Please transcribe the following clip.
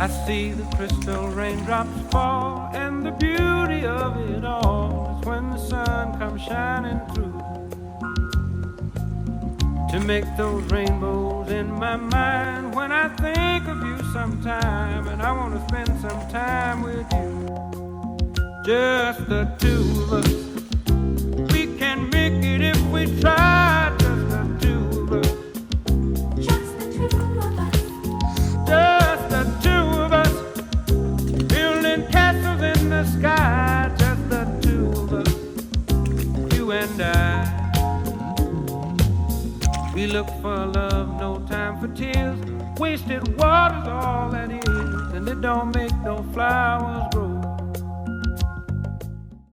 I see the crystal raindrops fall, and the beauty of it all is when the sun comes shining through to make those rainbows in my mind. When I think of you sometime, and I want to spend some time with you, just the two of us. We can make it if we try, just the two of us. Just the two of us. Just the two of us, building castles in the sky. Just the two of us, you and I. We look for love, no time for tears. Wasted water's all that is, and it don't make no flowers grow.